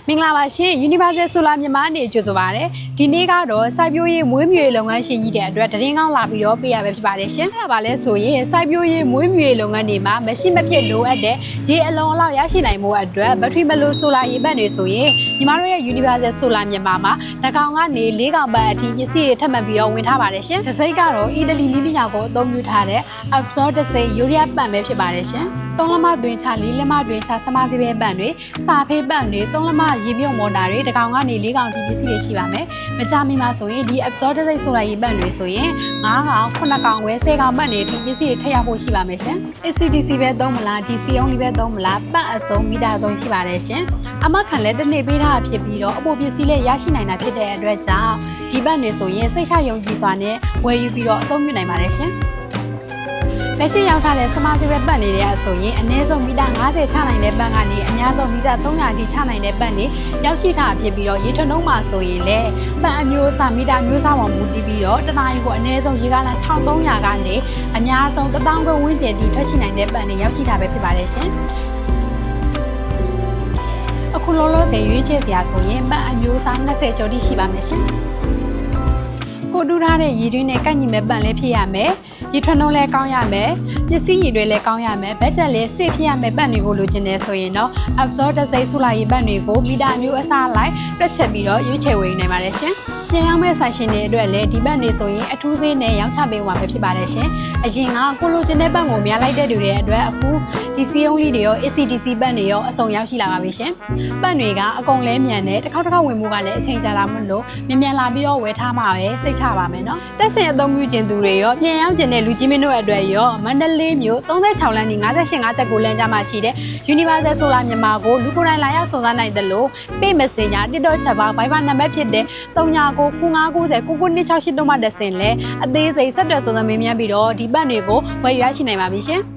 မင်္ဂလာပါရှင် Universal Solar မြန်မာအနေကြိုဆိုပါရစေဒီနေ့ကတော့စိုက်ပျိုးရေးမွေးမြူရေးလုပ်ငန်းရှင်ကြီးတဲ့အတွက်တရင်ကောင်းလာပြီးတော့ပေးရပဲဖြစ်ပါတယ်ရှင်။အဲ့ဒါပါလဲဆိုရင်စိုက်ပျိုးရေးမွေးမြူရေးလုပ်ငန်းတွေမှာမရှိမဖြစ်လိုအပ်တဲ့ရေအလုံးအလောက်ရရှိနိုင်မှုအတွက်ဘက်ထရီမလိုဆိုလာရေပတ်တွေဆိုရင်ညီမတို့ရဲ့ Universal Solar မြန်မာမှာတစ်ကောင်ကနေ၄ကောင်ပတ်အထိပစ္စည်းတွေထပ်မံပြီးတော့ဝင်ထားပါတယ်ရှင်။ဒီစိတ်ကတော့အီတလီနည်းပညာကိုအသုံးပြုထားတဲ့ Absorb တစ်စိတ်ယူရီးယားပန့်ပဲဖြစ်ပါတယ်ရှင်။3လက်မတွင်ချ4လက်မတွင်ချစမစီပဲပန့်တွေစာဖေးပန့်တွေ3လက်မရေမြုပ်မော်တာတွေတစ်ကောင်ကနေ4ကောင်ထိပစ္စည်းတွေရှိပါမယ်။မကြမီမှာဆိုရင်ဒီ Absorb တစ်စိတ်ဆိုလာရေပန့်တွေဆိုရင်9ကောင်9ကောင်ဝဲ10ကောင်ပန့်တွေထိပစ္စည်းတွေထည့်ရဖို့ရှိပါမယ်ရှင်။ ACDC ပဲသုံးမလား DC only ပဲသုံးမလားပန့်အစုံမီတာစုံရှိပါတယ်ရှင်။အမခံလည်းတစ်နေ့ပေးထားဖြစ်ပြီးတော့အပိုပစ္စည်းလည်းရရှိနိုင်တာဖြစ်တဲ့အတွက်ကြောင့်ဒီပန့်တွေဆိုရင်စိတ်ချယုံကြည်စွာနဲ့ဝယ်ယူပြီးတော့အသုံးပြုနိုင်ပါတယ်ရှင်။လက်ရှိရောက်ထားတဲ့စမစီပဲပတ်နေတဲ့အဆိုရင်အနည်းဆုံးမီတာ90ချနိုင်တဲ့ပတ်ကနေအများဆုံးမီတာ300အထိချနိုင်တဲ့ပတ်နေရောက်ရှိထားဖြစ်ပြီးတော့ရေထွန်းလုံးမှာဆိုရင်လည်းပတ်အမျိုးအစားမီတာမျိုးစားပေါ်မူတည်ပြီးတော့တနာရီကိုအနည်းဆုံးရေကားလမ်း1300ကနေအများဆုံး1000ခွဲဝန်းကျင်ထိထွက်ရှိနိုင်တဲ့ပတ်နေရောက်ရှိထားပဲဖြစ်ပါတယ်ရှင်။အခုလုံးလုံးစေရွေးချယ်စရာဆိုရင်ပတ်အမျိုးအစား20ကျော်ထိရှိပါမယ်ရှင်။ကိုတူထားတဲ့ရည်တွင်းနဲ့ကိုက်ညီမဲ့ပန့်လည်းဖြစ်ရမယ်။ရည်ထွန်းလုံးလည်းကောင်းရမယ်။ပစ္စည်းရည်တွေလည်းကောင်းရမယ်။ဘက်ချက်လည်းစစ်ဖြစ်ရမယ်ပန့်တွေကိုလိုချင်တယ်ဆိုရင်တော့ Absorb တစ်စိတ်ဆူလာရေပန့်တွေကိုမီတာမျိုးအစားလိုက်တွက်ချက်ပြီးတော့ရွေးချယ်ဝယ်နိုင်ပါတယ်ရှင်။ပြန်ရောက်မဲ့ဆိုင်ရှင်တွေအတွက်လည်းဒီပန့်တွေဆိုရင်အထူးသေးနဲ့ရောင်းချပေးမှာပဲဖြစ်ပါတယ်ရှင်။အရင်ကကိုလိုချင်တဲ့ပန့်ကိုများလိုက်တဲ့သူတွေအတွက်အခု DC only တွေရော ACDC ပန့်တွေရောအစုံရောက်ရှိလာပါပြီရှင်။ပန့်တွေကအကုန်လဲမြန်တဲ့တစ်ခေါက်ဝင်မှုကလည်းအချိန်ကြာလာမလို့မြန်လာပြီးတော့ဝယ်ထားမှာပဲစိတ်ချပါမယ်နော်။တက်ဆင်အသုံးပြုခြင်းသူတွေရောပြန်ရောက်ခြင်းတဲ့လူကြီးမင်းတို့အတွက်ရောမန္တလေးမြို့36လမ်းနီ5859လမ်းကြားမှာရှိတဲ့ Universal Solar မြန်မာကိုလူကိုယ်တိုင်လာရောက်စုံစမ်းနိုင်တယ်လို့ပေးမစင်ညာTikTok ချက်ပါ Viber နံပါတ်ဖြစ်တဲ့399590992682မှတက်ဆင်လဲအသေးစိတ်ဆက်သွယ်စုံစမ်းမေးမြန်းပြီးတော့ဒီပတ်တွေကိုဝယ်ယူရရှိနိုင်ပါပြီရှင်။